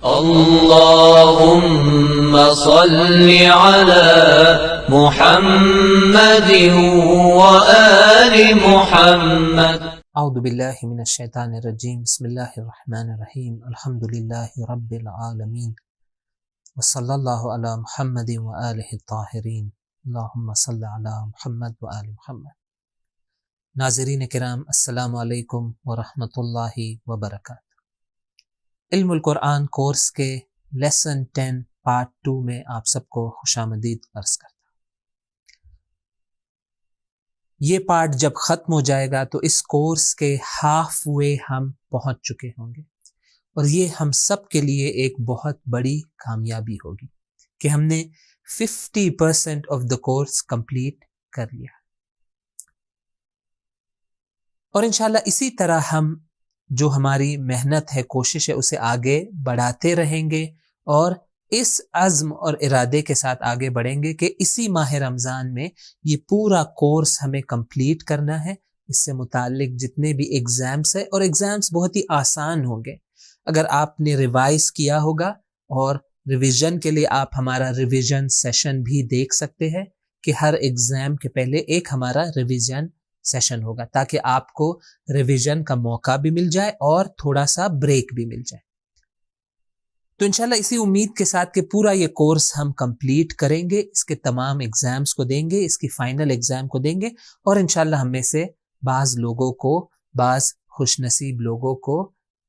اللهم صل على محمد وآل محمد. اعوذ باللہ من الشیطان الرجیم. بسم اللہ الرحمن الرحیم. الحمد للہ رب العالمین وصلی اللہ علی محمد وآلہ الطاہرین. اللہم صل علی محمد وآل محمد. ناظرین کرام، السلام علیکم ورحمۃ اللہ وبرکاتہ. علم القرآن کورس کے لیسن 10 پارٹ 2 میں آپ سب کو خوش آمدید عرض کرتا ہوں. یہ پارٹ جب ختم ہو جائے گا تو اس کورس کے ہاف وے ہم پہنچ چکے ہوں گے، اور یہ ہم سب کے لیے ایک بہت بڑی کامیابی ہوگی کہ ہم نے 50% آف دا کورس کمپلیٹ کر لیا. اور انشاءاللہ اسی طرح ہم جو ہماری محنت ہے، کوشش ہے، اسے آگے بڑھاتے رہیں گے، اور اس عزم اور ارادے کے ساتھ آگے بڑھیں گے کہ اسی ماہ رمضان میں یہ پورا کورس ہمیں کمپلیٹ کرنا ہے. اس سے متعلق جتنے بھی ایگزامس ہیں، اور ایگزامس بہت ہی آسان ہوں گے اگر آپ نے ریوائز کیا ہوگا، اور ریویژن کے لیے آپ ہمارا ریویژن سیشن بھی دیکھ سکتے ہیں کہ ہر ایگزام کے پہلے ایک ہمارا ریویژن سیشن ہوگا، تاکہ آپ کو ریویژن کا موقع بھی مل جائے اور تھوڑا سا بریک بھی مل جائے. تو انشاءاللہ اسی امید کے ساتھ کہ پورا یہ کورس ہم کمپلیٹ کریں گے، اس کے تمام ایگزامز کو دیں گے، اس کی فائنل ایگزام کو دیں گے، اور انشاءاللہ ہم میں سے بعض لوگوں کو، بعض خوش نصیب لوگوں کو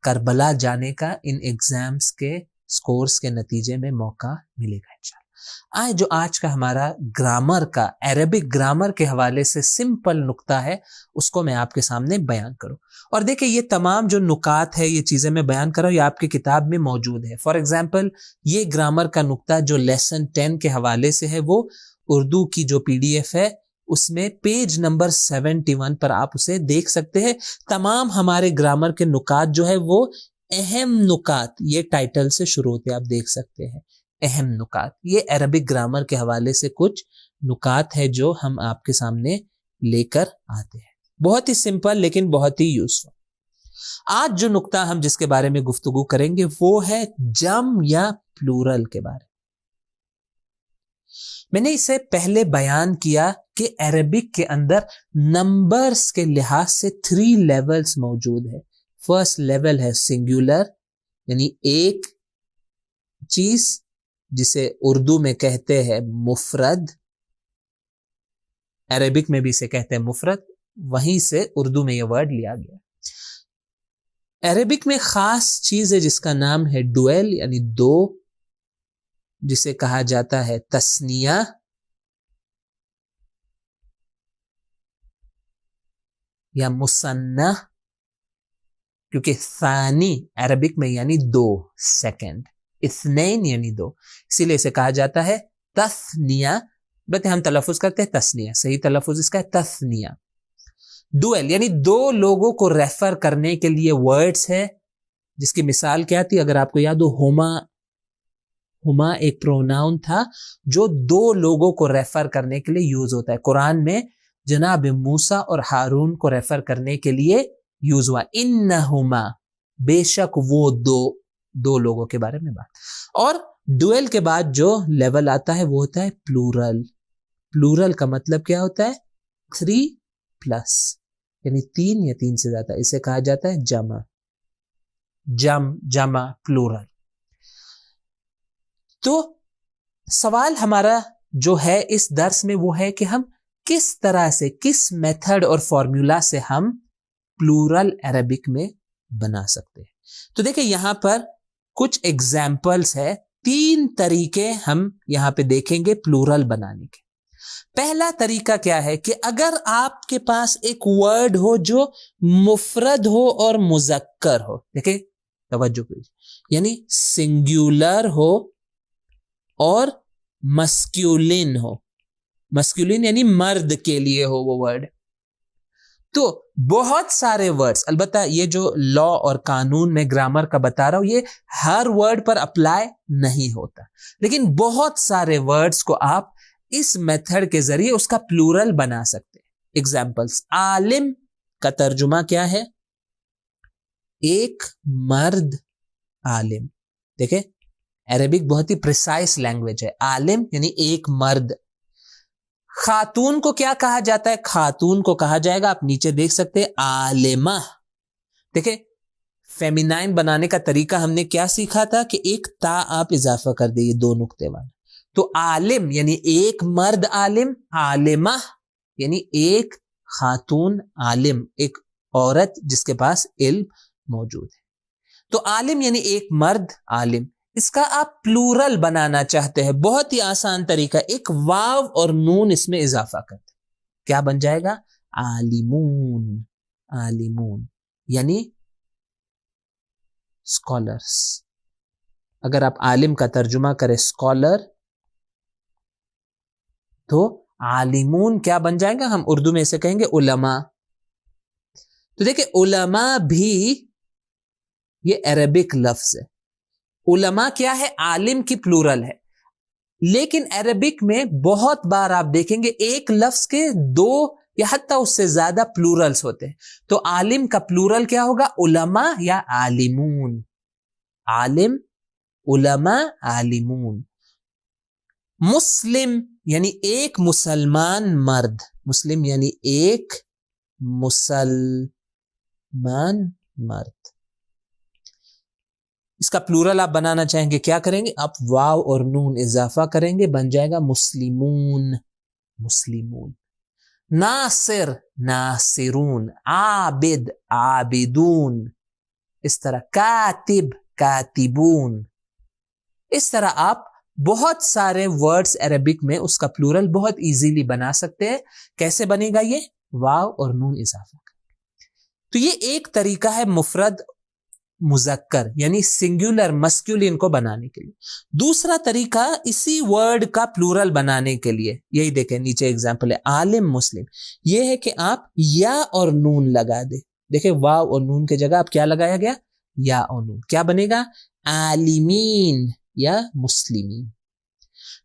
کربلا جانے کا ان ایگزامز کے سکورز کے نتیجے میں موقع ملے گا انشاءاللہ. جو آج کا ہمارا گرامر کا، عربک گرامر کے حوالے سے سمپل نقطہ ہے، اس کو میں آپ کے سامنے بیان کروں. اور دیکھیں، یہ تمام جو نکات ہے، یہ چیزیں میں بیان کر رہا ہوں، یہ آپ کی کتاب میں موجود ہے. فار ایگزامپل، یہ گرامر کا نقطہ جو لیسن 10 کے حوالے سے ہے، وہ اردو کی جو PDF ہے اس میں پیج نمبر 71 پر آپ اسے دیکھ سکتے ہیں. تمام ہمارے گرامر کے نکات جو ہے وہ اہم نکات، یہ ٹائٹل سے شروع ہوتے ہیں، آپ دیکھ سکتے ہیں اہم نکات. یہ عربک گرامر کے حوالے سے کچھ نکات ہے جو ہم آپ کے سامنے لے کر آتے ہیں. بہت ہی سمپل لیکن بہت ہی یوزفل. آج جو نقطہ ہم جس کے بارے میں گفتگو کریں گے وہ ہے جم یا پلورل کے بارے میں. میں نے اسے پہلے بیان کیا کہ عربک کے اندر نمبرز کے لحاظ سے 3 لیولز موجود ہے. فرسٹ لیول ہے سنگولر، یعنی ایک چیز، جسے اردو میں کہتے ہیں مفرد، عربک میں بھی اسے کہتے ہیں مفرد، وہیں سے اردو میں یہ ورڈ لیا گیا. عربک میں خاص چیز ہے جس کا نام ہے ڈویل، یعنی دو، جسے کہا جاتا ہے تثنیہ، یا مثنیٰ، کیونکہ ثانی عربک میں یعنی دو، سیکنڈ، اثنین یعنی دو، اسی لیے اسے کہا جاتا ہے تثنیہ. بلکہ ہم تلفظ کرتے ہیں تثنیہ، صحیح تلفظ اس کا ہے تثنیہ. ڈویل یعنی دو لوگوں کو ریفر کرنے کے لیے ورڈز ہے، جس کی مثال کیا تھی اگر آپ کو یاد ہو؟ ہما ایک پروناؤن تھا جو دو لوگوں کو ریفر کرنے کے لیے یوز ہوتا ہے. قرآن میں جناب موسیٰ اور ہارون کو ریفر کرنے کے لیے یوز ہوا، انہما، بے شک وہ دو لوگوں کے بارے میں بات. اور ڈویل کے بعد جو لیول آتا ہے وہ ہوتا ہے پلورل. پلورل کا مطلب کیا ہوتا ہے؟ 3+، یعنی 3 یا 3 سے زیادہ، اسے کہا جاتا ہے جمع پلورل. تو سوال ہمارا جو ہے اس درس میں وہ ہے کہ ہم کس طرح سے، کس میتھڈ اور فارمولا سے ہم پلورل عربک میں بنا سکتے ہیں. تو دیکھیں یہاں پر کچھ ایگزامپلز ہے، 3 طریقے ہم یہاں پہ دیکھیں گے پلورل بنانے کے. پہلا طریقہ کیا ہے کہ اگر آپ کے پاس ایک ورڈ ہو جو مفرد ہو اور مذکر ہو، دیکھیں توجہ کیجیے، یعنی سنگولر ہو اور مسکیولن ہو. مسکیولن یعنی مرد کے لیے ہو وہ ورڈ. تو بہت سارے ورڈز، البتہ یہ جو لا اور قانون میں گرامر کا بتا رہا ہوں یہ ہر ورڈ پر اپلائی نہیں ہوتا، لیکن بہت سارے ورڈز کو آپ اس میتھڈ کے ذریعے اس کا پلورل بنا سکتے ہیں. ایگزامپلس، عالم کا ترجمہ کیا ہے؟ ایک مرد عالم. دیکھیں عربک بہت ہی پریسائز لینگویج ہے. عالم یعنی ایک مرد. خاتون کو کیا کہا جاتا ہے؟ خاتون کو کہا جائے گا, آپ نیچے دیکھ سکتے ہیں, عالمہ. دیکھیں فیمینائن بنانے کا طریقہ ہم نے کیا سیکھا تھا کہ ایک تا آپ اضافہ کر دیں, یہ 2 نقطے والا. تو عالم یعنی ایک مرد عالم, عالمہ یعنی ایک خاتون عالم, ایک عورت جس کے پاس علم موجود ہے. تو عالم یعنی ایک مرد عالم. اس کا آپ پلورل بنانا چاہتے ہیں, بہت ہی آسان طریقہ, ایک واو اور نون اس میں اضافہ کرتے, کیا بن جائے گا؟ عالمون. عالمون یعنی اسکالرس. اگر آپ عالم کا ترجمہ کریں اسکالر, تو عالمون کیا بن جائے گا؟ ہم اردو میں اسے کہیں گے علماء. تو دیکھیں علماء بھی یہ عربک لفظ ہے. علماء کیا ہے؟ عالم کی پلورل ہے. لیکن عربک میں بہت بار آپ دیکھیں گے ایک لفظ کے 2 یا حتیٰ اس سے زیادہ پلورلز ہوتے ہیں. تو عالم کا پلورل کیا ہوگا؟ علماء یا عالمون. عالم, علماء, عالمون. مسلم یعنی ایک مسلمان مرد. مسلم یعنی ایک مسلمان مرد. اس کا پلورل آپ بنانا چاہیں گے, کیا کریں گے؟ آپ واو اور نون اضافہ کریں گے, بن جائے گا مسلمون. مسلمون. ناصر, ناصرون. عابد, عابدون. اس طرح کاتب, کاتبون. اس طرح آپ بہت سارے ورڈز عربک میں اس کا پلورل بہت ایزیلی بنا سکتے ہیں. کیسے بنے گا یہ؟ واو اور نون اضافہ کر. تو یہ ایک طریقہ ہے مفرد مذکر یعنی سنگولر مسکولین کو بنانے کے لیے. دوسرا طریقہ اسی ورڈ کا پلورل بنانے کے لیے, یہی دیکھیں نیچے اگزامپل ہے عالم مسلم, یہ ہے کہ آپ یا اور نون لگا دیں. دیکھیں واو اور نون کے جگہ آپ کیا لگایا گیا؟ یا اور نون. کیا بنے گا؟ عالمین یا مسلمین.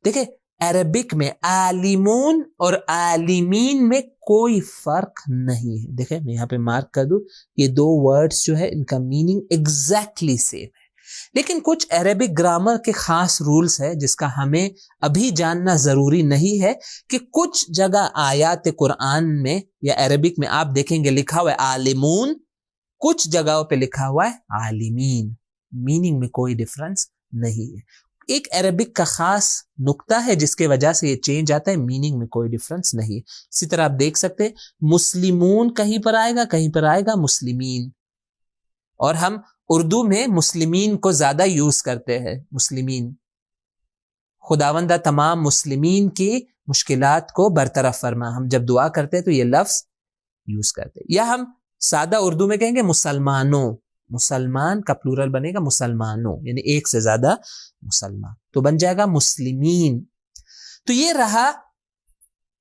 دیکھیں عربک میں عالمون اور عالمین میں کوئی فرق نہیں ہے. دیکھیں میں یہاں پہ مارک کر دوں, یہ 2 ورڈز جو ہے ان کا میننگ ایگزیکٹلی سیم ہے. لیکن کچھ عربک گرامر کے خاص رولز ہے جس کا ہمیں ابھی جاننا ضروری نہیں ہے, کہ کچھ جگہ آیات قرآن میں یا عربک میں آپ دیکھیں گے لکھا ہوا ہے عالمون, کچھ جگہوں پہ لکھا ہوا ہے عالمین. میننگ میں کوئی ڈفرنس نہیں ہے. ایک عربک کا خاص نقطہ ہے جس کے وجہ سے یہ چینج آتا ہے, میننگ میں کوئی ڈفرنس نہیں ہے. اسی طرح آپ دیکھ سکتے ہیں مسلمون کہیں پر آئے گا, کہیں پر آئے گا مسلمین. اور ہم اردو میں مسلمین کو زیادہ یوز کرتے ہیں. مسلمین, خداوندہ تمام مسلمین کی مشکلات کو برطرف فرما. ہم جب دعا کرتے ہیں تو یہ لفظ یوز کرتے ہیں. یا ہم سادہ اردو میں کہیں گے مسلمانوں. مسلمان کا پلورل بنے گا مسلمانوں, یعنی ایک سے زیادہ مسلمان, تو بن جائے گا مسلمین. تو یہ رہا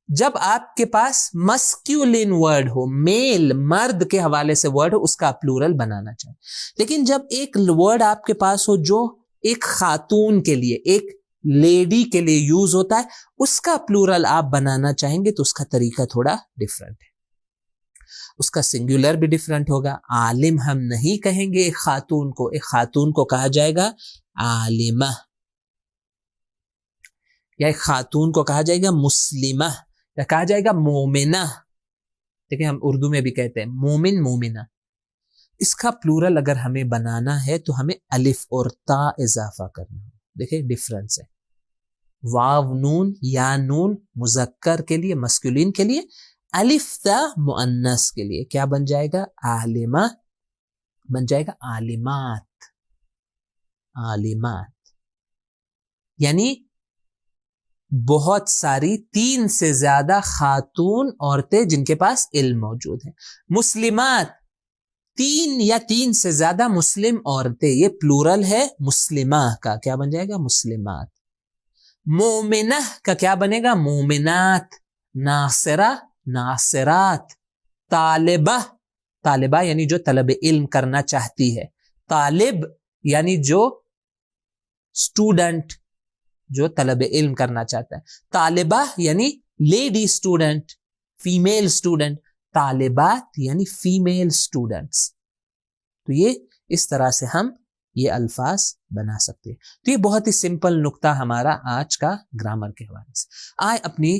جب آپ کے پاس مسکیولین ورڈ ہو, میل مرد کے حوالے سے ورڈ ہو, اس کا پلورل بنانا چاہیں. لیکن جب ایک ورڈ آپ کے پاس ہو جو ایک خاتون کے لیے, ایک لیڈی کے لیے یوز ہوتا ہے, اس کا پلورل آپ بنانا چاہیں گے تو اس کا طریقہ تھوڑا ڈفرنٹ ہے, اس کا سنگولر بھی ڈفرنٹ ہوگا. عالم ہم نہیں کہیں گے ایک خاتون کو, ایک خاتون کو کہا جائے گا عالمہ, یا ایک خاتون کو کہا جائے گا مسلمہ, یا کہا جائے گا مومنہ. دیکھیں ہم اردو میں بھی کہتے ہیں مومن مومنہ. اس کا پلورل اگر ہمیں بنانا ہے تو ہمیں الف اور تا اضافہ کرنا ہے. دیکھیں ڈفرنس ہے. واو نون یا نون مذکر کے لیے, مسکولین کے لیے, الف تا مؤنث کے لیے. کیا بن جائے گا؟ عالمہ بن جائے گا عالمات. عالمات یعنی بہت ساری 3 سے زیادہ خاتون عورتیں جن کے پاس علم موجود ہے. مسلمات 3 یا 3 سے زیادہ مسلم عورتیں, یہ پلورل ہے مسلمہ کا. کیا بن جائے گا؟ مسلمات. مومنہ کا کیا بنے گا؟ مومنات. ناصرہ ناصرات. طالبہ, طالبہ یعنی جو طلب علم کرنا چاہتی ہے. طالب یعنی جو اسٹوڈنٹ, جو طلب علم کرنا چاہتا ہے. طالبہ یعنی لیڈی اسٹوڈنٹ, فیمیل اسٹوڈنٹ. طالبات یعنی فیمیل اسٹوڈنٹس. تو یہ اس طرح سے ہم یہ الفاظ بنا سکتے ہیں. تو یہ بہت ہی سمپل نقطہ ہمارا آج کا گرامر کے حوالے سے. آئے اپنی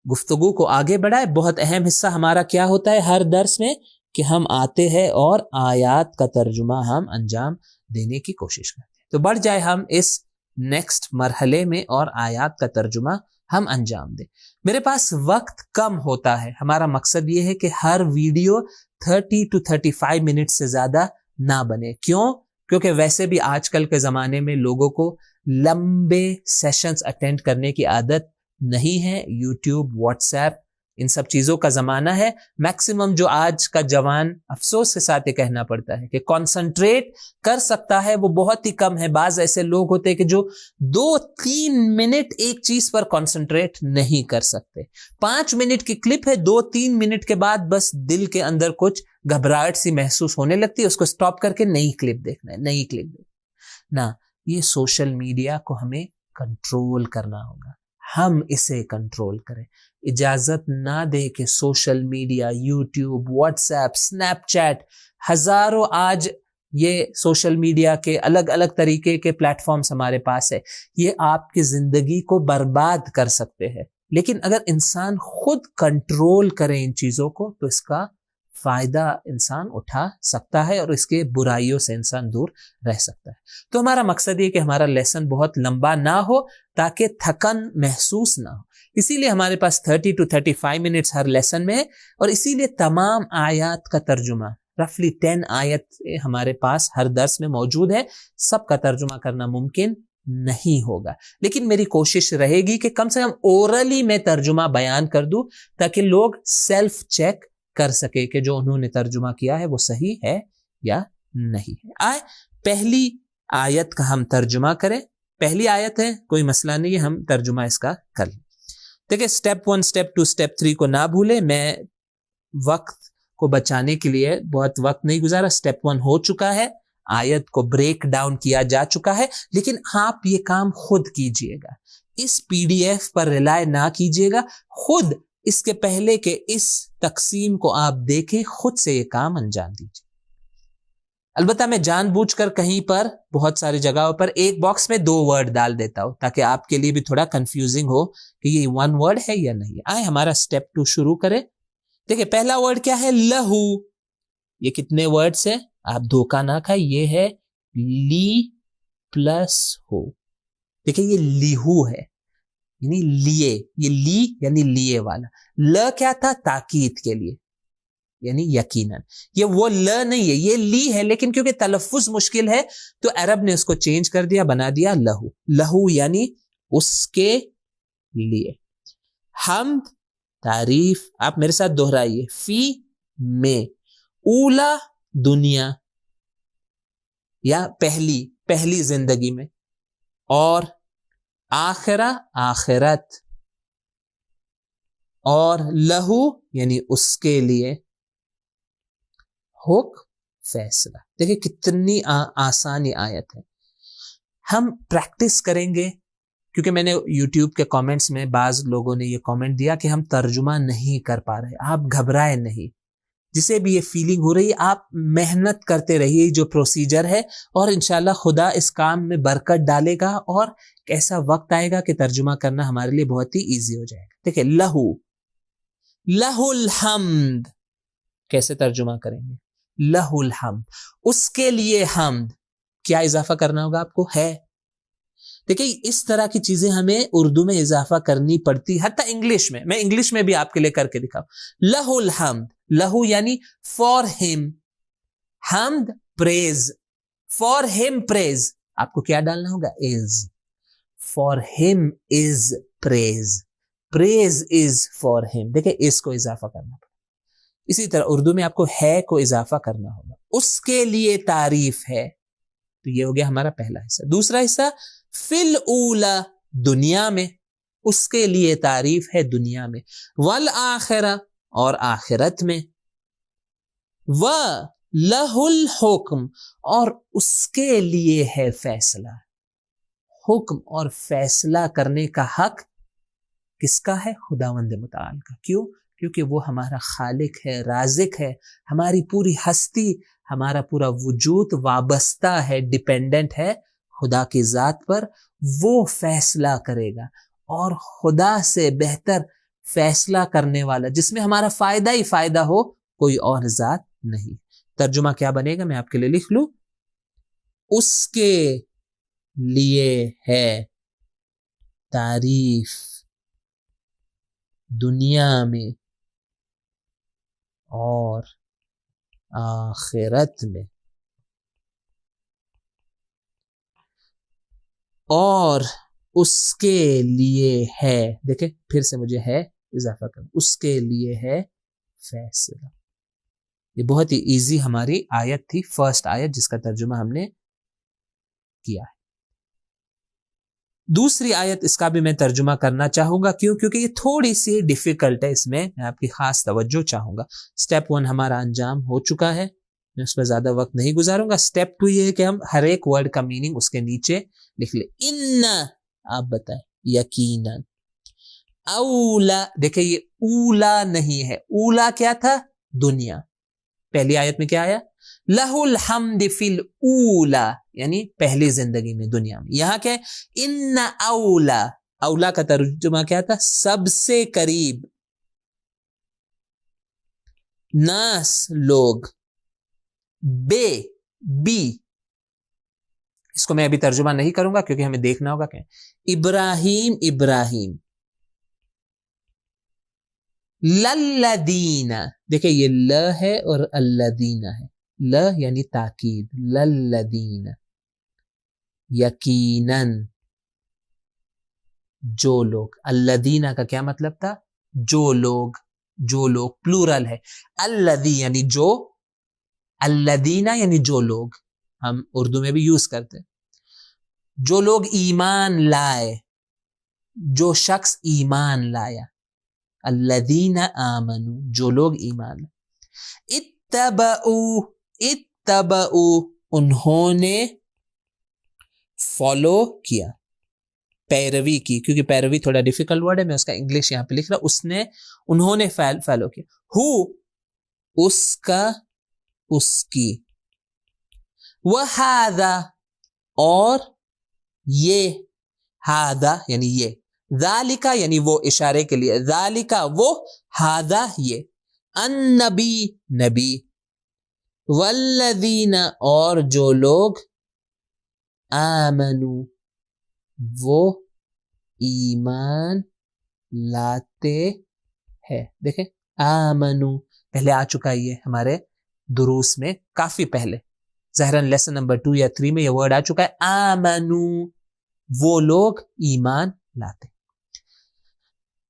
گفتگو کو آگے بڑھائے. بہت اہم حصہ ہمارا کیا ہوتا ہے ہر درس میں کہ ہم آتے ہیں اور آیات کا ترجمہ ہم انجام دینے کی کوشش کرتے ہیں. تو بڑھ جائے ہم اس نیکسٹ مرحلے میں اور آیات کا ترجمہ ہم انجام دیں. میرے پاس وقت کم ہوتا ہے. ہمارا مقصد یہ ہے کہ ہر ویڈیو 30 to 35 منٹ سے زیادہ نہ بنے. کیوں؟ کیونکہ ویسے بھی آج کل کے زمانے میں لوگوں کو لمبے سیشنز اٹینڈ کرنے کی عادت نہیں ہے. یوٹیوب، واٹس ایپ، ان سب چیزوں کا زمانہ ہے. میکسیمم جو آج کا جوان افسوس کے ساتھ یہ کہنا پڑتا ہے کہ کنسنٹریٹ کر سکتا ہے وہ بہت ہی کم ہے. بعض ایسے لوگ ہوتے ہیں کہ جو 2-3 منٹ ایک چیز پر کنسنٹریٹ نہیں کر سکتے. 5 منٹ کی کلپ ہے، 2-3 منٹ کے بعد بس دل کے اندر کچھ گھبراہٹ سی محسوس ہونے لگتی ہے. اس کو سٹاپ کر کے نئی کلپ دیکھنا ہے، نئی کلپ دیکھنا. نہ، یہ سوشل میڈیا کو ہمیں کنٹرول کرنا ہوگا. ہم اسے کنٹرول کریں. اجازت نہ دے کہ social media, YouTube, what's app, snap chat, ہزاروں آج یہ سوشل میڈیا کے الگ الگ طریقے کے پلیٹ فارمز ہمارے پاس ہے. یہ آپ کی زندگی کو برباد کر سکتے ہیں. لیکن اگر انسان خود کنٹرول کرے ان چیزوں کو تو اس کا فائدہ انسان اٹھا سکتا ہے اور اس کے برائیوں سے انسان دور رہ سکتا ہے. تو ہمارا مقصد یہ کہ ہمارا لیسن بہت لمبا نہ ہو تاکہ تھکن محسوس نہ ہو. اسی لیے ہمارے پاس 30 to 35 منٹس ہر لیسن میں ہے اور اسی لیے تمام آیات کا ترجمہ رفلی 10 آیت ہمارے پاس ہر درس میں موجود ہے. سب کا ترجمہ کرنا ممکن نہیں ہوگا لیکن میری کوشش رہے گی کہ کم سے کم اورلی میں ترجمہ بیان کر دوں تاکہ لوگ سیلف چیک کر سکے کہ جو انہوں نے ترجمہ کیا ہے وہ صحیح ہے یا نہیں ہے. آئے پہلی آیت کا ہم ترجمہ کریں. پہلی آیت ہے، کوئی مسئلہ نہیں ہے، ہم ترجمہ اس کا کر لیں. دیکھیں سٹیپ 1، سٹیپ 2، سٹیپ 3 کو نہ بھولیں. میں وقت کو بچانے کے لیے بہت وقت نہیں گزارا. سٹیپ 1 ہو چکا ہے، آیت کو بریک ڈاؤن کیا جا چکا ہے، لیکن آپ یہ کام خود کیجئے گا. اس PDF پر ریلائے نہ کیجئے گا. خود اس کے پہلے کہ اس تقسیم کو آپ دیکھیں، خود سے یہ کام انجام دیجیے. البتہ میں جان بوجھ کر کہیں پر بہت ساری جگہوں پر ایک باکس میں 2 ورڈ ڈال دیتا ہوں تاکہ آپ کے لیے بھی تھوڑا کنفیوزنگ ہو کہ یہ 1 ورڈ ہے یا نہیں. آئے ہمارا سٹیپ 2 شروع کریں. دیکھیں پہلا ورڈ کیا ہے؟ لہو. یہ کتنے ورڈز ہیں؟ آپ دھوکہ نہ کھائیں، یہ ہے لی پلس ہو. دیکھیں یہ لیہو ہے یعنی لیے، یہ لی یعنی لیے والا. ل کیا تھا؟ تاکید کے لیے یعنی یقیناً. یہ وہ ل نہیں ہے، یہ لی ہے، لیکن کیونکہ تلفظ مشکل ہے تو عرب نے اس کو چینج کر دیا، بنا دیا لہو. لہو یعنی اس کے لیے. حمد تعریف، آپ میرے ساتھ دہرائیے. فی میں، اولا دنیا یا پہلی زندگی میں، اور آخرہ آخرت، اور لہو یعنی اس کے لیے، حکم فیصلہ. دیکھیں کتنی آسان یہ آیت ہے. ہم پریکٹس کریں گے کیونکہ میں نے یوٹیوب کے کامنٹس میں بعض لوگوں نے یہ کامنٹ دیا کہ ہم ترجمہ نہیں کر پا رہے. آپ گھبرائے نہیں، جسے بھی یہ فیلنگ ہو رہی ہے آپ محنت کرتے رہیے جو پروسیجر ہے، اور انشاءاللہ خدا اس کام میں برکت ڈالے گا اور ایسا وقت آئے گا کہ ترجمہ کرنا ہمارے لیے بہت ہی ایزی ہو جائے گا. دیکھیں لہو، لہو الحمد کیسے ترجمہ کریں گے؟ لہو الحمد، اس کے لیے حمد. کیا اضافہ کرنا ہوگا آپ کو؟ ہے. دیکھیں اس طرح کی چیزیں ہمیں اردو میں اضافہ کرنی پڑتی، حتی انگلش میں انگلش میں بھی آپ کے لیے کر کے دکھاؤں. لہو الحمد، لہو یعنی فار ہم، حمد پریز، فار ہم پریز. آپ کو کیا ڈالنا ہوگا؟ از. فار ہم از پریز، پریز از فار ہم. دیکھیں اس کو اضافہ کرنا پڑتا. اسی طرح اردو میں آپ کو ہے کو اضافہ کرنا ہوگا. اس کے لیے تعریف ہے. تو یہ ہو گیا ہمارا پہلا حصہ. دوسرا حصہ فی الاولا دنیا میں، اس کے لیے تعریف ہے دنیا میں. والآخرہ اور آخرت میں. وَلَهُ الْحُكْمُ اور اس کے لیے ہے فیصلہ. حکم اور فیصلہ کرنے کا حق کس کا ہے؟ خداوند متعال کا. کیوں؟ کیونکہ وہ ہمارا خالق ہے، رازق ہے. ہماری پوری ہستی، ہمارا پورا وجود وابستہ ہے، ڈیپینڈنٹ ہے خدا کی ذات پر. وہ فیصلہ کرے گا، اور خدا سے بہتر فیصلہ کرنے والا جس میں ہمارا فائدہ ہی فائدہ ہو کوئی اور ذات نہیں. ترجمہ کیا بنے گا؟ میں آپ کے لیے لکھ لوں. اس کے لیے ہے تعریف دنیا میں اور آخرت میں، اور اس کے لیے ہے، دیکھیں پھر سے مجھے ہے اضافہ کرنا، اس کے لیے ہے فیصلہ. یہ بہت ہی ایزی ہماری آیت تھی، فرسٹ آیت جس کا ترجمہ ہم نے کیا ہے. دوسری آیت اس کا بھی میں ترجمہ کرنا چاہوں گا. کیوں؟ کیونکہ یہ تھوڑی سی ڈیفیکلٹ ہے، اس میں آپ کی خاص توجہ چاہوں گا. سٹیپ 1 ہمارا انجام ہو چکا ہے، میں اس پہ زیادہ وقت نہیں گزاروں گا. سٹیپ 2 یہ ہے کہ ہم ہر ایک ورڈ کا میننگ اس کے نیچے لکھ لیں. ان، آپ بتائیں. یقیناً. اولا، دیکھیں یہ اولا نہیں ہے. اولا کیا تھا؟ دنیا. پہلی آیت میں کیا آیا؟ لہ الحمد فی الاولا، یعنی پہلی زندگی میں، دنیا میں. یہاں کیا ہے؟ ان اولا. اولا کا ترجمہ کیا تھا؟ سب سے قریب. ناس، لوگ. بے، بی، اس کو میں ابھی ترجمہ نہیں کروں گا کیونکہ ہمیں دیکھنا ہوگا کہ ابراہیم، ابراہیم. للذین، دیکھیں یہ ل ہے اور الذین ہے. ل یعنی تاکید. للذین، یقیناً جو لوگ. الذین کا کیا مطلب تھا؟ جو لوگ. جو لوگ پلورل ہے. الذی یعنی جو، الذین یعنی جو لوگ. ہم اردو میں بھی یوز کرتے ہیں. جو لوگ ایمان لائے، جو شخص ایمان لایا. الذین آمنوا، جو لوگ ایمان لائے. اتبعوا، اتبعوا انہوں نے فالو کیا، پیروی کی. کیونکہ پیروی تھوڑا ڈیفیکلٹ ورڈ ہے، میں اس کا انگلش یہاں پہ لکھ رہا. اس نے، انہوں نے فالو کیا. ہو، اس کا، اس کی. وہذا، اور یہ. ہذا یعنی یہ. ذالکا یعنی وہ، اشارے کے لیے. ذالکا وہ، ہذا یہ. النبی، نبی. والذین، اور جو لوگ. آمنو، وہ ایمان لاتے ہیں. دیکھیں آمنو پہلے آ چکا ہے، یہ ہمارے دروس میں کافی پہلے، ظاہراً لیسن نمبر 2 یا 3 میں یہ ورڈ آ چکا ہے. آمنو، وہ لوگ ایمان لاتے.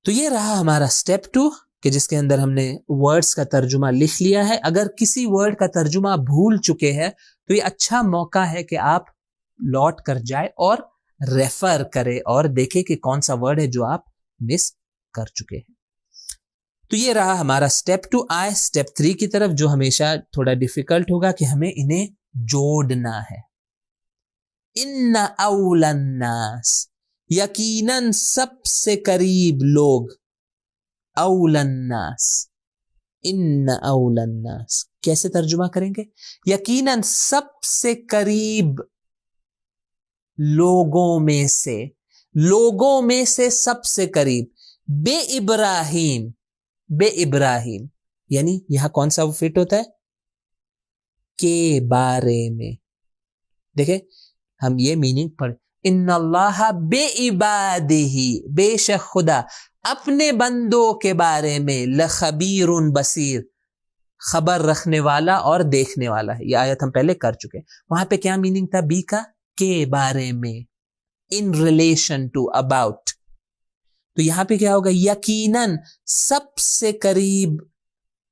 تو یہ رہا ہمارا سٹیپ 2 کہ جس کے اندر ہم نے ورڈز کا ترجمہ لکھ لیا ہے. اگر کسی ورڈ کا ترجمہ بھول چکے ہیں تو یہ اچھا موقع ہے کہ آپ لوٹ کر جائے اور ریفر کرے اور دیکھیں کہ کون سا ورڈ ہے جو آپ مس کر چکے ہیں. تو یہ رہا ہمارا سٹیپ 2. آئے سٹیپ 3 کی طرف، جو ہمیشہ تھوڑا ڈیفیکلٹ ہوگا کہ ہمیں انہیں جوڑنا ہے. ان اول الناس، یقیناً سب سے قریب لوگ. اول الناس، ان اول الناس کیسے ترجمہ کریں گے؟ یقیناً سب سے قریب لوگوں میں سے. لوگوں میں سے سب سے قریب. بے ابراہیم، بے ابراہیم یعنی یہاں کون سا فٹ ہوتا ہے؟ کے بارے میں. دیکھیں ہم یہ میننگ پڑھ، ان اللہ بے عبادہ، بے شک خدا اپنے بندوں کے بارے میں لخبیر بصیر، خبر رکھنے والا اور دیکھنے والا ہے. یہ آیت ہم پہلے کر چکے. وہاں پہ کیا میننگ تھا بی کا؟ کے بارے میں، ان ریلیشن ٹو، اباؤٹ. تو یہاں پہ کیا ہوگا؟ یقیناً سب سے قریب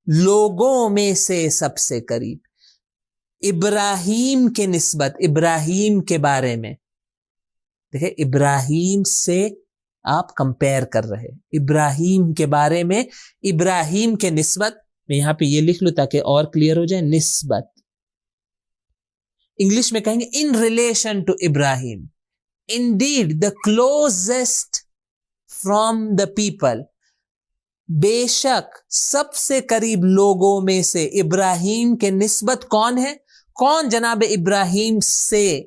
لوگوں میں سے سب سے قریب. ابراہیم کے نسبت، ابراہیم کے بارے میں. دیکھیں ابراہیم سے آپ کمپیئر کر رہے، ابراہیم کے بارے میں، ابراہیم کے نسبت. میں یہاں پہ یہ لکھ لوں تاکہ اور کلیئر ہو جائے. نسبت انگلش میں کہیں گے in relation to Ibrahim. Indeed, the closest from the people. بے شک سب سے قریب لوگوں میں سے ابراہیم کے نسبت کون ہے؟ کون جناب ابراہیم سے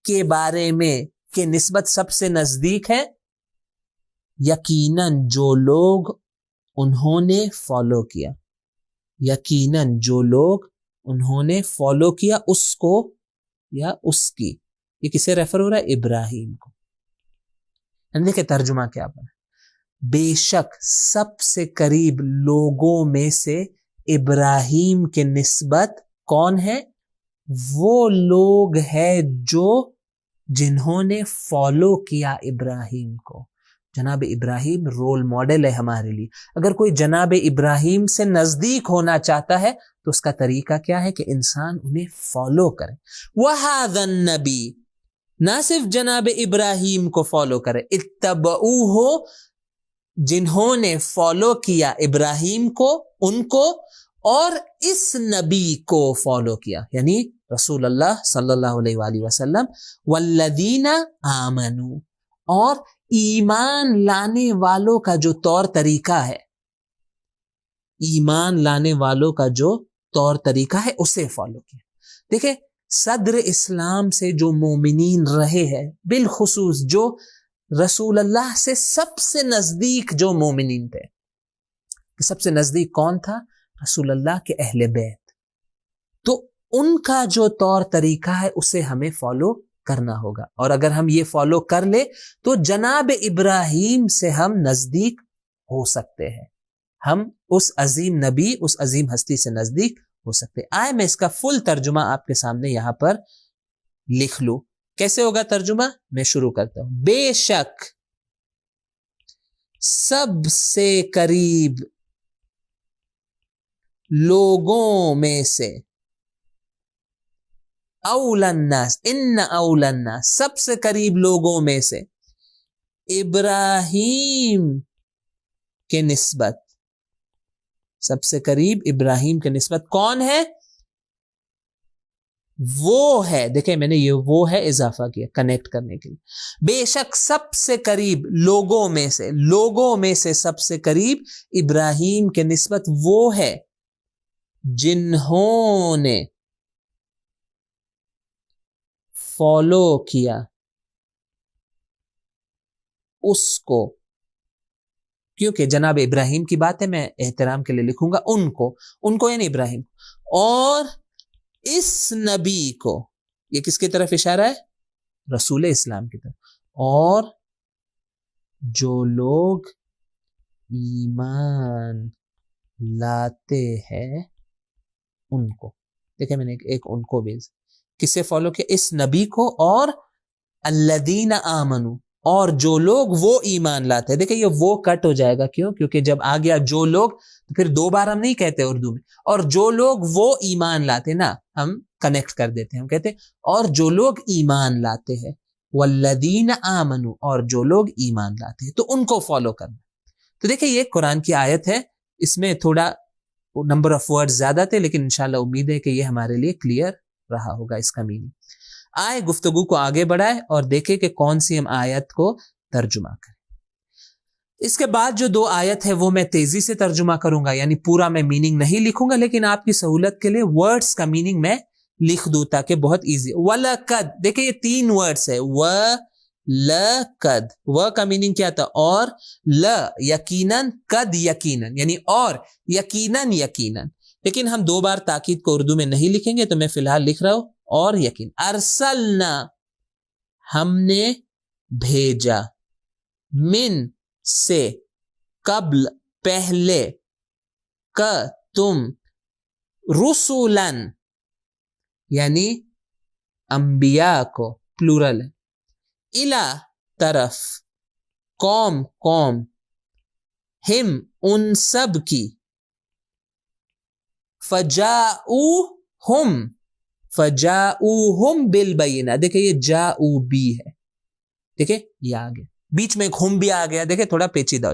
کے بارے میں کہ نسبت سب سے نزدیک ہے؟ یقیناً جو لوگ انہوں نے فالو کیا، یقیناً جو لوگ انہوں نے فالو کیا اس کو یا اس کی، یہ کسے ریفر ہو رہا ہے؟ ابراہیم کو۔ دیکھیں ترجمہ کیا بنا، بے شک سب سے قریب لوگوں میں سے ابراہیم کے نسبت کون ہے؟ وہ لوگ ہیں جو جنہوں نے فالو کیا ابراہیم کو۔ جناب ابراہیم رول ماڈل ہے ہمارے لیے۔ اگر کوئی جناب ابراہیم سے نزدیک ہونا چاہتا ہے تو اس کا طریقہ کیا ہے کہ انسان انہیں فالو کرے۔ وَهَذَا النَّبِي، نہ صرف جناب ابراہیم کو فالو کرے، اتبعوہ، جنہوں نے فالو کیا ابراہیم کو، ان کو، اور اس نبی کو فالو کیا، یعنی رسول اللہ صلی اللہ علیہ وآلہ وسلم، والذین آمنوا، اور ایمان لانے والوں کا جو طور طریقہ ہے، ایمان لانے والوں کا جو طور طریقہ ہے اسے فالو کیا۔ دیکھیں صدر اسلام سے جو مومنین رہے ہیں، بالخصوص جو رسول اللہ سے سب سے نزدیک جو مومنین تھے، سب سے نزدیک کون تھا؟ رسول اللہ کے اہل بیت، تو ان کا جو طور طریقہ ہے اسے ہمیں فالو کرنا ہوگا، اور اگر ہم یہ فالو کر لے تو جناب ابراہیم سے ہم نزدیک ہو سکتے ہیں، ہم اس عظیم نبی، اس عظیم ہستی سے نزدیک ہو سکتے ہیں۔ آئے میں اس کا فل ترجمہ آپ کے سامنے یہاں پر لکھ لوں۔ کیسے ہوگا ترجمہ؟ میں شروع کرتا ہوں۔ بے شک سب سے قریب لوگوں میں سے، اولا الناس، ان اولا الناس، سب سے قریب لوگوں میں سے، ابراہیم کے نسبت، سب سے قریب ابراہیم کے نسبت کون ہے؟ وہ ہے، دیکھیں میں نے یہ وہ ہے اضافہ کیا کنیکٹ کرنے کے لیے۔ بے شک سب سے قریب لوگوں میں سے، لوگوں میں سے سب سے قریب ابراہیم کے نسبت وہ ہے جنہوں نے فالو کیا اس کو، کیونکہ جناب ابراہیم کی بات ہے میں احترام کے لیے لکھوں گا ان کو یعنی ابراہیم، اور اس نبی کو، یہ کس کی طرف اشارہ ہے؟ رسول اسلام کی طرف، اور جو لوگ ایمان لاتے ہیں ان کو، دیکھیں میں نے ایک ان کو بھی کسے فالو کیا؟ اس نبی کو، اور الذین آمنوا، اور جو لوگ وہ ایمان لاتے ہیں۔ دیکھیں یہ وہ کٹ ہو جائے گا، کیوں؟ کیونکہ جب آ گیا جو لوگ تو پھر دو بار ہم نہیں کہتے اردو میں، اور جو لوگ وہ ایمان لاتے نا، ہم کنیکٹ کر دیتے ہیں، ہم کہتے ہیں اور جو لوگ ایمان لاتے ہیں، والذین آمنوا، اور جو لوگ ایمان لاتے ہیں، تو ان کو فالو کرنا۔ تو دیکھیں یہ قرآن کی آیت ہے، اس میں تھوڑا نمبر آف ورڈ زیادہ تھے، لیکن انشاءاللہ امید ہے کہ یہ ہمارے لیے کلیئر رہا ہوگا اس کا میننگ۔ آئے گفتگو کو آگے بڑھائے اور دیکھیں کہ کون سی ہم آیت کو ترجمہ کریں۔ اس کے بعد جو دو آیت ہے وہ میں تیزی سے ترجمہ کروں گا، یعنی پورا میں میننگ نہیں لکھوں گا، لیکن آپ کی سہولت کے لیے ورڈز کا میننگ میں لکھ دوں تاکہ بہت ایزی۔ وَلَقَدْ، دیکھیں یہ تین ورڈز ہے، وَلَقَدْ، و کا میننگ کیا تھا؟ اور، ل یقیناً، قد یقیناً، یعنی اور، یقیناً یقیناً، لیکن ہم دو بار تاکید کو اردو میں نہیں لکھیں گے تو میں فی الحال لکھ رہا ہوں اور یقین۔ ارسلنا، ہم نے بھیجا، من سے، قبل پہلے، کا تم، رسولن یعنی انبیاء کو، پلورل ہے، الا طرف، قوم قوم، ہم ان سب کی، فجاؤہم، فجاؤہم بالبینہ، دیکھیں یہ جاؤ بی ہے، دیکھیں یہ آگے بیچ میں ایک ہم بھی آ گیا، دیکھیں تھوڑا پیچیدہ،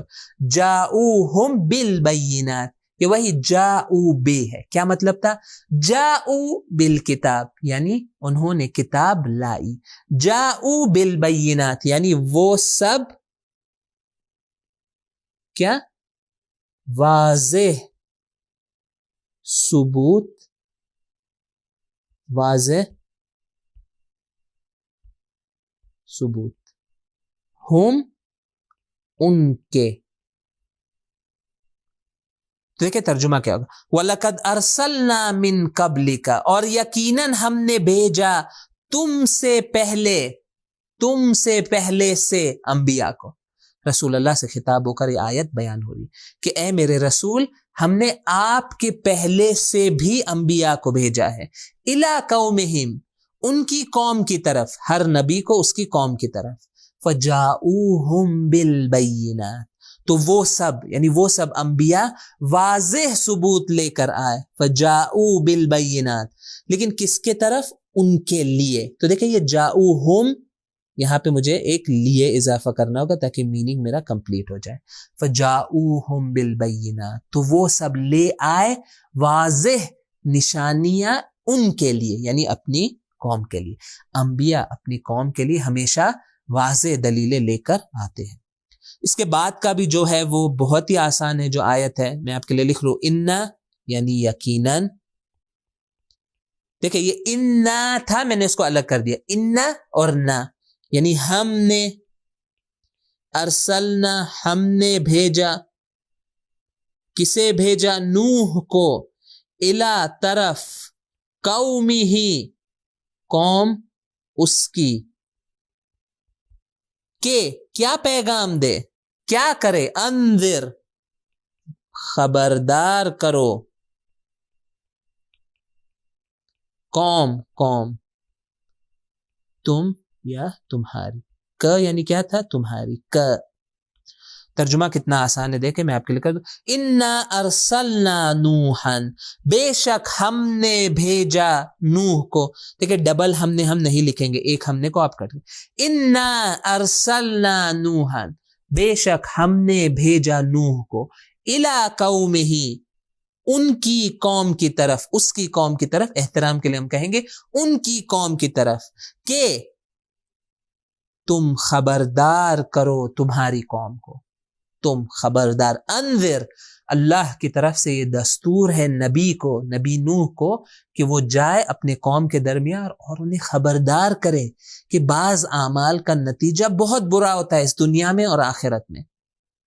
جاؤہم بالبینات، یہ وہی جاؤ بے ہے۔ کیا مطلب تھا؟ جاؤ بالکتاب یعنی انہوں نے کتاب لائی، جاؤ بالبینات یعنی وہ سب کیا واضح ثبوت، واضح ثبوت، ہم ان کے. تو دیکھیں ترجمہ کیا ہوگا. وَلَقَدْ أَرْسَلْنَا مِن قَبْلِكَ، اور یقیناً ہم نے بھیجا تم سے پہلے سے انبیاء کو. رسول اللہ سے خطاب ہو کر یہ آیت بیان ہو رہی کہ اے میرے رسول، ہم نے آپ کے پہلے سے بھی انبیاء کو بھیجا ہے. اِلَىٰ قَوْمِهِمْ، ان کی قوم کی طرف، ہر نبی کو اس کی قوم کی طرف. فَجَاءُوهُمْ بِالْبَيِّنَاتِ، تو وہ سب یعنی وہ سب انبیاء واضح ثبوت لے کر آئے. فَجَاءُوا بِالْبَيِّنَاتِ، لیکن کس کے طرف؟ ان کے لیے. تو دیکھیں یہ جاؤہم، یہاں پہ مجھے ایک لیے اضافہ کرنا ہوگا تاکہ میننگ میرا کمپلیٹ ہو جائے. فَجَاؤُوهُمْ بِالْبَيِّنَاتِ، تو وہ سب لے آئے واضح نشانیاں ان کے لیے، یعنی اپنی قوم کے لیے. انبیاء اپنی قوم کے لیے ہمیشہ واضح دلیلیں لے کر آتے ہیں. اس کے بعد کا بھی جو ہے وہ بہت ہی آسان ہے. جو آیت ہے میں آپ کے لیے لکھ رہا ہوں، اِنَّا یعنی یقیناً. دیکھیں یہ اِنَّا تھا، میں نے اس کو الگ کر دیا. اِنَّا اور نا یعنی ہم نے، ارسلنا ہم نے بھیجا. کسے بھیجا؟ نوح کو. الا طرف، قومہ قوم اس کی. کہ کیا پیغام دے، کیا کرے؟ انذر خبردار کرو. قوم تم یا تمہاری. ک یعنی کیا تھا؟ تمہاری. ک ترجمہ کتنا آسان ہے، دیکھیں میں آپ کے لیے کر دوں. انا ارسلنا نوحا، بے شک ہم نے بھیجا نوح کو. دیکھیں ڈبل ہم نہیں لکھیں گے، ایک ہم نے کو آپ کٹ گئے. انا ارسلنا نوحا، بے شک ہم نے بھیجا نوح کو. الی قومہ، ان کی قوم کی طرف، اس کی قوم کی طرف، احترام کے لیے ہم کہیں گے ان کی قوم کی طرف. کہ تم خبردار کرو تمہاری قوم کو، تم خبردار. انذر، اللہ کی طرف سے یہ دستور ہے نبی کو، نبی نوح کو، کہ وہ جائے اپنے قوم کے درمیان اور انہیں خبردار کرے کہ بعض اعمال کا نتیجہ بہت برا ہوتا ہے اس دنیا میں اور آخرت میں.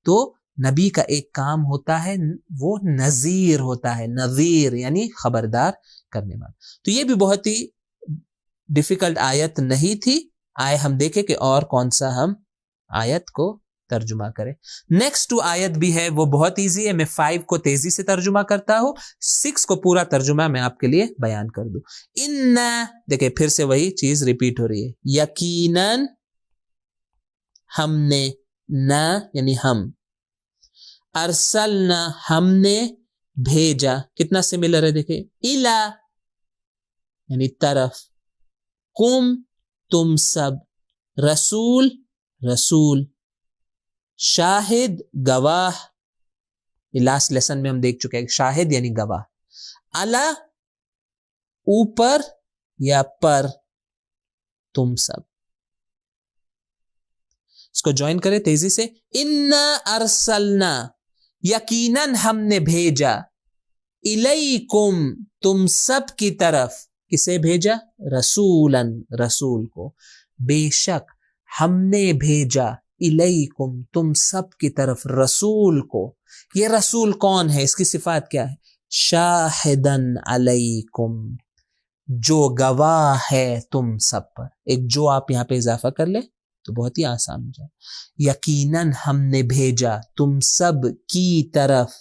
تو نبی کا ایک کام ہوتا ہے وہ نذیر ہوتا ہے. نذیر یعنی خبردار کرنے والا. تو یہ بھی بہت ہی ڈیفیکلٹ آیت نہیں تھی. آئے ہم دیکھیں کہ اور کون سا ہم آیت کو ترجمہ کریں. نیکسٹ ٹو آیت بھی ہے وہ بہت ایزی ہے. میں 5 کو تیزی سے ترجمہ کرتا ہوں، 6 کو پورا ترجمہ میں آپ کے لیے بیان کر دوں. اِنَّا، دیکھیں پھر سے وہی چیز ریپیٹ ہو رہی ہے. یقیناً ہم نے، نہ یعنی ہم. ارسلنا ہم نے بھیجا، کتنا سملر ہے دیکھیں. الا یعنی طرف، قم تم سب، رسول شاہد گواہ. لاسٹ لیسن میں ہم دیکھ چکے ہیں شاہد یعنی گواہ. الا اوپر یا پر، تم سب. اس کو جوائن کریں تیزی سے. انا ارسلنا، یقیناً ہم نے بھیجا. الیکم، تم سب کی طرف. کسے بھیجا؟ رسولاً، رسول کو. بے شک ہم نے بھیجا الیکم، تم سب کی طرف، رسول کو. یہ رسول کون ہے؟ اس کی صفات کیا ہے؟ شاہدن علیکم، جو گواہ ہے تم سب پر. ایک جو آپ یہاں پہ اضافہ کر لیں تو بہت ہی آسان ہو جائے. یقیناً ہم نے بھیجا تم سب کی طرف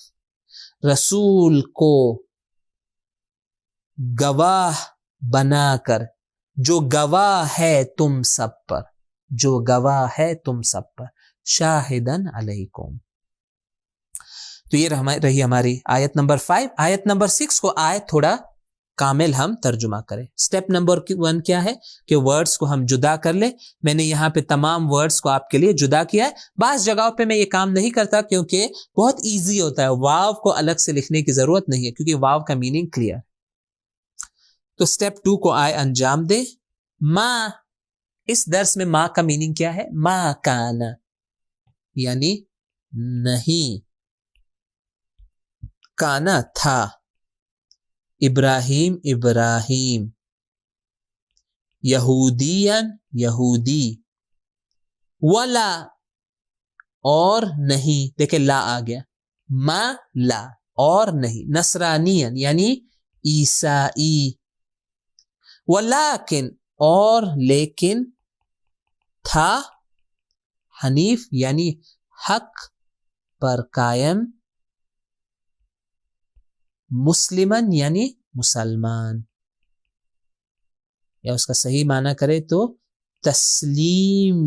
رسول کو گواہ بنا کر، جو گواہ ہے تم سب پر، جو گواہ ہے تم سب پر. شاہدن علیکم. تو یہ رہی ہماری آیت نمبر 5. آیت نمبر 6 کو آئے تھوڑا کامل ہم ترجمہ کریں. سٹیپ نمبر 1 کیا ہے کہ ورڈز کو ہم جدا کر لیں. میں نے یہاں پہ تمام ورڈز کو آپ کے لیے جدا کیا ہے. بعض جگہوں پہ میں یہ کام نہیں کرتا کیونکہ بہت ایزی ہوتا ہے، واو کو الگ سے لکھنے کی ضرورت نہیں ہے کیونکہ واو کا میننگ کلیئر. تو سٹیپ 2 کو آئے انجام دے. ما، اس درس میں ما کا میننگ کیا ہے؟ ما کانا یعنی نہیں. کانا تھا، ابراہیم ابراہیم، یہودین یہودی، ولا اور نہیں، دیکھیں لا آ گیا، ما لا اور نہیں، نصرانین یعنی عیسائی، ولیکن اور لیکن، تھا حنیف یعنی حق پر قائم، مسلمن یعنی مسلمان، یا اس کا صحیح معنی کرے تو تسلیم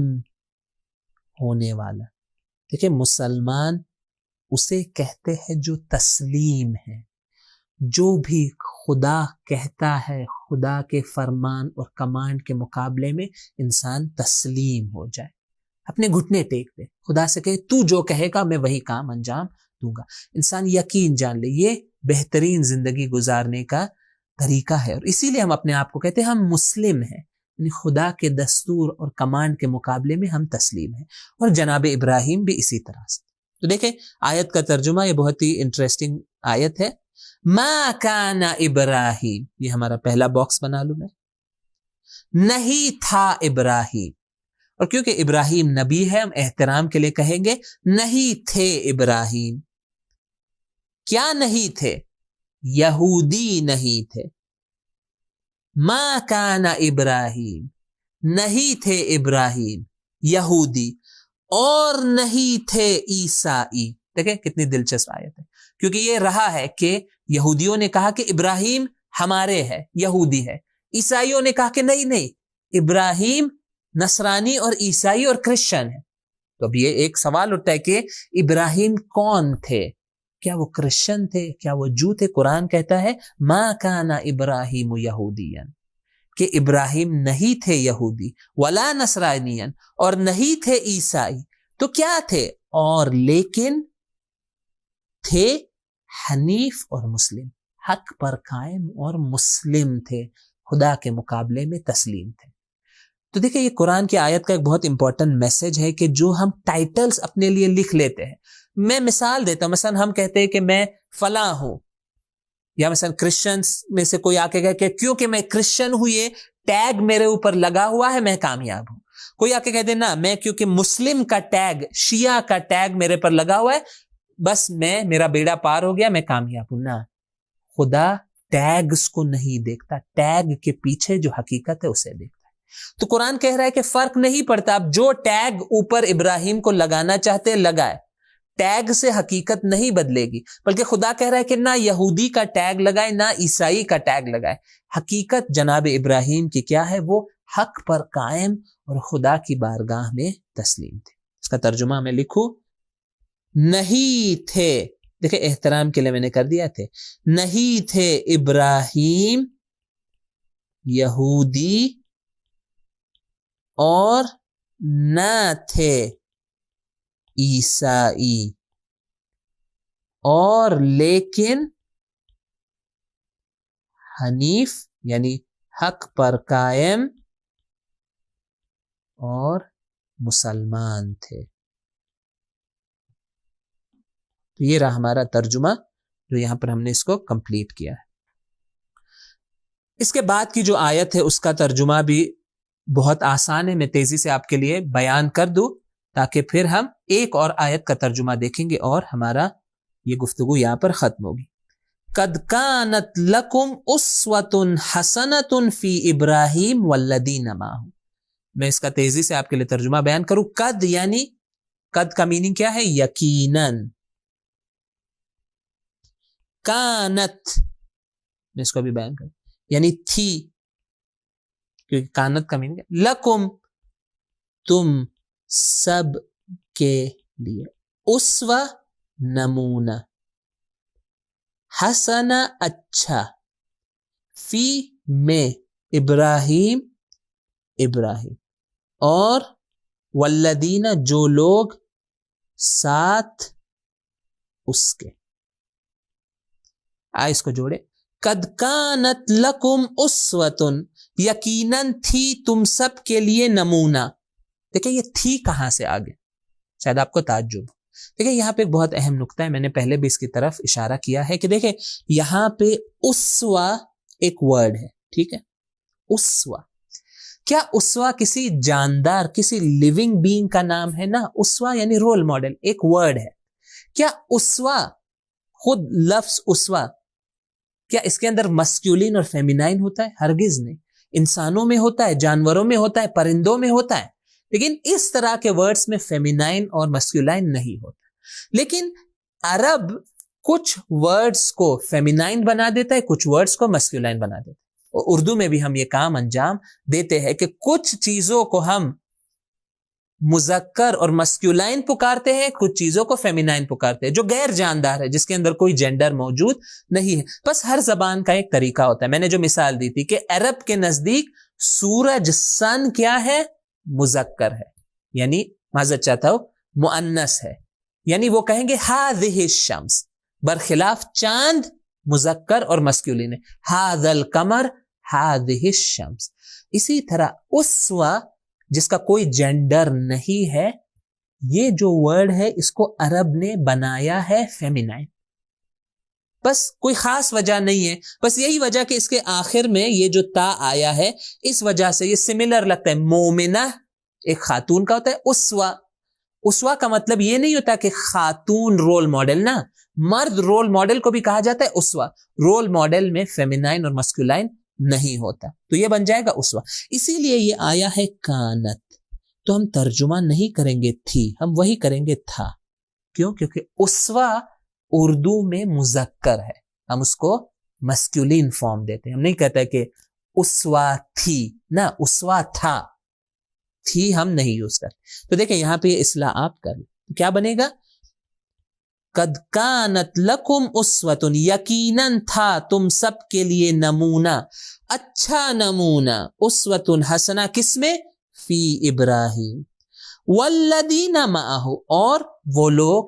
ہونے والا۔ دیکھیں مسلمان اسے کہتے ہیں جو تسلیم ہے، جو بھی خدا کہتا ہے، خدا کے فرمان اور کمانڈ کے مقابلے میں انسان تسلیم ہو جائے، اپنے گھٹنے ٹیک دے، خدا سے کہے تو جو کہے گا میں وہی کام انجام دوں گا، انسان یقین جان لے یہ بہترین زندگی گزارنے کا طریقہ ہے، اور اسی لیے ہم اپنے آپ کو کہتے ہیں ہم مسلم ہیں، یعنی خدا کے دستور اور کمانڈ کے مقابلے میں ہم تسلیم ہیں، اور جناب ابراہیم بھی اسی طرح سے۔ تو دیکھیں آیت کا ترجمہ، یہ بہت ہی انٹرسٹنگ آیت ہے، ما کان ابراہیم، یہ ہمارا پہلا باکس بنا لوں میں، نہیں تھا ابراہیم، اور کیونکہ ابراہیم نبی ہے ہم احترام کے لیے کہیں گے نہیں تھے ابراہیم، کیا نہیں تھے؟ یہودی نہیں تھے، ما کان ابراہیم، نہیں تھے ابراہیم یہودی، اور نہیں تھے عیسائی۔ دیکھیں کتنی دلچسپ آیت ہے، کیونکہ یہ رہا ہے کہ یہودیوں نے کہا کہ ابراہیم ہمارے ہے، یہودی ہے، عیسائیوں نے کہا کہ نہیں ابراہیم نصرانی اور عیسائی اور کرسچن ہے۔ تو اب یہ ایک سوال اٹھتا ہے کہ ابراہیم کون تھے؟ کیا وہ کرسچن تھے؟ کیا وہ جو تھے؟ قرآن کہتا ہے ما کان ابراہیم یہودیا، کہ ابراہیم نہیں تھے یہودی، ولا نصرانین اور نہیں تھے عیسائی، تو کیا تھے؟ اور لیکن تھے حنیف اور مسلم، حق پر قائم اور مسلم تھے، خدا کے مقابلے میں تسلیم تھے۔ تو دیکھیں یہ قرآن کی آیت کا ایک بہت امپورٹنٹ میسج ہے کہ جو ہم ٹائٹلز اپنے لیے لکھ لیتے ہیں، میں مثال دیتا ہوں، مثلا ہم کہتے ہیں کہ میں فلاں ہوں، یا مثلا کرسچنز میں سے کوئی آ کے کہے کہ کیونکہ میں کرسچن ہوں یہ ٹیگ میرے اوپر لگا ہوا ہے میں کامیاب ہوں، کوئی آ کے کہتے نا میں کیونکہ مسلم کا ٹیگ، شیعہ کا ٹیگ میرے پر لگا ہوا ہے بس میرا بیڑا پار ہو گیا، میں کامیاب ہوں۔ نہ، خدا ٹیگز کو نہیں دیکھتا، ٹیگ کے پیچھے جو حقیقت ہے اسے دیکھتا ہے۔ تو قرآن کہہ رہا ہے کہ فرق نہیں پڑتا، آپ جو ٹیگ اوپر ابراہیم کو لگانا چاہتے لگائے، ٹیگ سے حقیقت نہیں بدلے گی، بلکہ خدا کہہ رہا ہے کہ نہ یہودی کا ٹیگ لگائے نہ عیسائی کا ٹیگ لگائے، حقیقت جناب ابراہیم کی کیا ہے؟ وہ حق پر قائم اور خدا کی بارگاہ میں تسلیم تھے۔ اس کا ترجمہ میں لکھوں، نہیں تھے، دیکھیں احترام کے لیے میں نے کر دیا تھے، نہیں تھے ابراہیم یہودی اور نہ تھے عیسائی، اور لیکن حنیف یعنی حق پر قائم اور مسلمان تھے۔ تو یہ رہا ہمارا ترجمہ جو یہاں پر ہم نے اس کو کمپلیٹ کیا ہے۔ اس کے بعد کی جو آیت ہے اس کا ترجمہ بھی بہت آسان ہے، میں تیزی سے آپ کے لیے بیان کر دوں تاکہ پھر ہم ایک اور آیت کا ترجمہ دیکھیں گے اور ہمارا یہ گفتگو یہاں پر ختم ہوگی۔ قد کانت لکم اسوۃ حسنۃ فی ابراہیم والذین معہ، میں اس کا تیزی سے آپ کے لیے ترجمہ بیان کروں۔ قد یعنی قد کا میننگ کیا ہے؟ یقیناً۔ کانت میں اس کو بھی بیان کروں یعنی تھی، کیونکہ کانت کا میننگ ہے لکم تم سب کے لیے، اسوہ نمونہ، حسنہ اچھا، فی میں ابراہیم اور والذین جو لوگ ساتھ اس کے، اس کو جوڑے، قد کانت لکم اسوۃ، یقیناً تھی تم سب کے لیے نمونہ۔ دیکھیں یہ تھی کہاں سے آگے، شاید آپ کو تعجب، دیکھیں یہاں پہ ایک بہت اہم نقطہ ہے، میں نے پہلے بھی اس کی طرف اشارہ کیا ہے کہ دیکھیں یہاں پہ اسوا ایک ورڈ ہے، ٹھیک ہے، اسوا. کیا اسوا کسی جاندار، کسی لیونگ بینگ کا نام ہے؟ نا، اسوا یعنی رول ماڈل، ایک ورڈ ہے. کیا اسوا خود لفظ اسوا کیا اس کے اندر مسکیولین اور فیمینائن ہوتا ہے؟ ہرگز نہیں. انسانوں میں ہوتا ہے، جانوروں میں ہوتا ہے، پرندوں میں ہوتا ہے، لیکن اس طرح کے ورڈز میں فیمینائن اور مسکیولائن نہیں ہوتا. لیکن عرب کچھ ورڈز کو فیمینائن بنا دیتا ہے، کچھ ورڈز کو مسکیولائن بنا دیتا ہے. اور اردو میں بھی ہم یہ کام انجام دیتے ہیں کہ کچھ چیزوں کو ہم مذکر اور مسکیولائن پکارتے ہیں، کچھ چیزوں کو فیمینائن پکارتے ہیں، جو غیر جاندار ہے، جس کے اندر کوئی جینڈر موجود نہیں ہے. بس ہر زبان کا ایک طریقہ ہوتا ہے. میں نے جو مثال دی تھی کہ عرب کے نزدیک سورج، سن کیا ہے؟ مذکر ہے، یعنی معذرت چاہتا ہوں مؤنث ہے، یعنی وہ کہیں گے ہذہ الشمس، برخلاف چاند مذکر اور مسکیولین ہے، ھذا القمر، ھذہ الشمس. اسی طرح اسوا جس کا کوئی جینڈر نہیں ہے، یہ جو ورڈ ہے اس کو عرب نے بنایا ہے فیمینائن. بس کوئی خاص وجہ نہیں ہے، بس یہی وجہ کہ اس کے آخر میں یہ جو تا آیا ہے، اس وجہ سے یہ سملر لگتا ہے. مومنہ ایک خاتون کا ہوتا ہے، اسوا، اسوا کا مطلب یہ نہیں ہوتا کہ خاتون رول ماڈل، نا، مرد رول ماڈل کو بھی کہا جاتا ہے اسوا. رول ماڈل میں فیمینائن اور مسکولائن نہیں ہوتا، تو یہ بن جائے گا اسوا. اسی لیے یہ آیا ہے کانت، تو ہم ترجمہ نہیں کریں گے تھی، ہم وہی کریں گے تھا. کیوں؟ کیونکہ اسوا اردو میں مذکر ہے، ہم اس کو مسکولین فارم دیتے ہیں. ہم نہیں کہتے کہ اسوا تھی، نہ، اسوا تھا، تھی ہم نہیں یوز کرتے. تو دیکھیں یہاں پہ یہ اصلاح آپ کر لیں، کیا بنے گا؟ قد کانت لکم اسوۃ، یقیناً تھا تم سب کے لیے نمونہ، اچھا نمونہ، اسوۃ حسنہ، کس میں؟ فی ابراہیم، والذین معہ، اور وہ لوگ،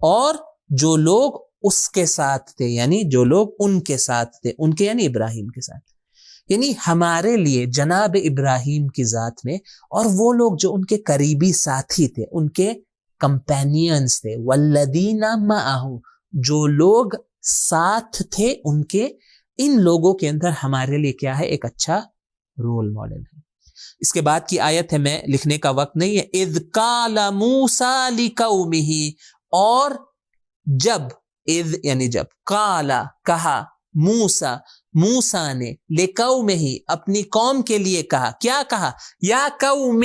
اور جو لوگ اس کے ساتھ تھے، یعنی جو لوگ ان کے ساتھ تھے، ان کے یعنی ابراہیم کے ساتھ، یعنی ہمارے لیے جناب ابراہیم کی ذات میں، اور وہ لوگ جو ان کے قریبی ساتھی تھے، ان کے کمپینینز تھے، والذین معہ، جو لوگ ساتھ تھے ان کے، ان لوگوں کے اندر ہمارے لیے کیا ہے؟ ایک اچھا رول ماڈل ہے. اس کے بعد کی آیت ہے، میں لکھنے کا وقت نہیں ہے. اذ قال موسیٰ لقومہ، اور جب، اذ یعنی جب، قال کہا، موسیٰ موسیٰ نے، لقومہ اپنی قوم کے لیے کہا. کیا کہا؟ یا قوم،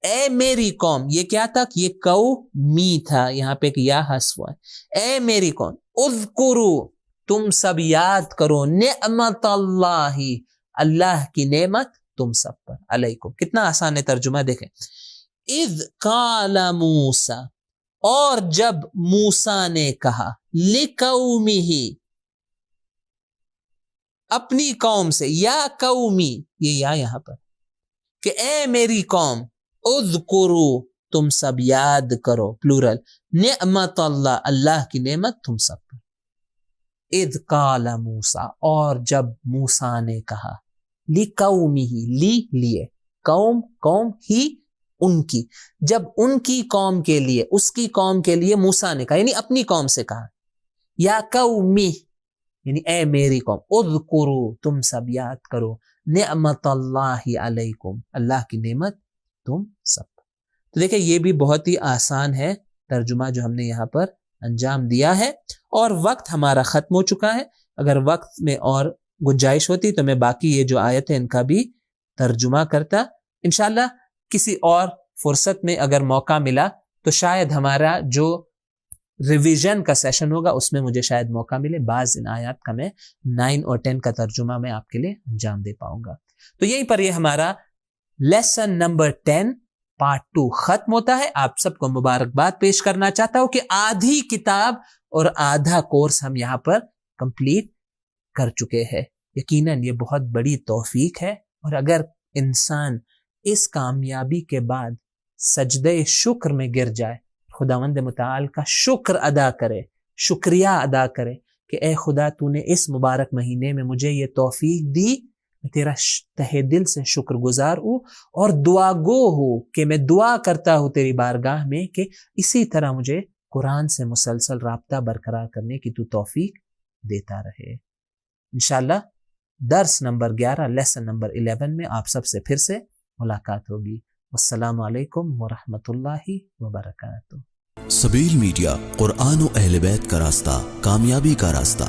اے میری قوم. یہ کیا تھا؟ یہ قومی تھا، یہاں پہ ایک یا حذف ہوا ہے. اے میری قوم، اذکروا، تم سب یاد کرو، نعمت اللہ، اللہ کی نعمت تم سب پر، علیکم. کتنا آسان ہے ترجمہ، دیکھیں. اذ قال موسیٰ، اور جب موسیٰ نے کہا، لقومہ، اپنی قوم سے، یا قومی، یہ یا یہاں پر، کہ اے میری قوم، اذکروا، تم سب یاد کرو، پلورل، نعمت اللہ، اللہ کی نعمت تم سب پر. اذ قال موسیٰ، اور جب موسیٰ نے کہا، لقومہ، لیے، قوم، قوم، ہی، ان کی، جب ان کی قوم کے لیے، اس کی قوم کے لیے موسیٰ نے کہا، یعنی اپنی قوم سے کہا، یا قومی، یعنی اے میری قوم، اذکروا، تم سب یاد کرو، نعمت اللہ علیکم، اللہ کی نعمت تم سب. تو دیکھیں یہ بھی بہت ہی آسان ہے ترجمہ جو ہم نے یہاں پر انجام دیا ہے، اور وقت ہمارا ختم ہو چکا ہے. اگر وقت میں اور گنجائش ہوتی تو میں باقی یہ جو آیت ہے ان کا بھی ترجمہ کرتا. انشاءاللہ کسی اور فرصت میں اگر موقع ملا تو شاید ہمارا جو ریویژن کا سیشن ہوگا اس میں مجھے شاید موقع ملے، بعض ان آیات کا میں 9 اور 10 کا ترجمہ میں آپ کے لیے انجام دے پاؤں گا. تو یہیں پر یہ ہمارا لیسن نمبر 10 پارٹ 2 ختم ہوتا ہے. آپ سب کو مبارکباد پیش کرنا چاہتا ہوں کہ آدھی کتاب اور آدھا کورس ہم یہاں پر کمپلیٹ کر چکے ہیں. یقیناً یہ بہت بڑی توفیق ہے، اور اگر انسان اس کامیابی کے بعد سجدے شکر میں گر جائے، خداوند متعال کا شکر ادا کرے، شکریہ ادا کرے کہ اے خدا تو نے اس مبارک مہینے میں مجھے یہ توفیق دی میں تیرا تہہ دل سے شکر گزار ہوں اور دعا گو ہوں کہ میں دعا کرتا ہوں تیری بارگاہ میں کہ اسی طرح مجھے قرآن سے مسلسل رابطہ برقرار کرنے کی تو توفیق دیتا رہے۔ انشاءاللہ درس نمبر 11 لیسن نمبر 11 میں آپ سب سے پھر سے ملاقات ہوگی۔ السلام علیکم ورحمۃ اللہ وبرکاتہ۔ سبیل میڈیا، قرآن و اہل بیت کا راستہ، کامیابی کا راستہ۔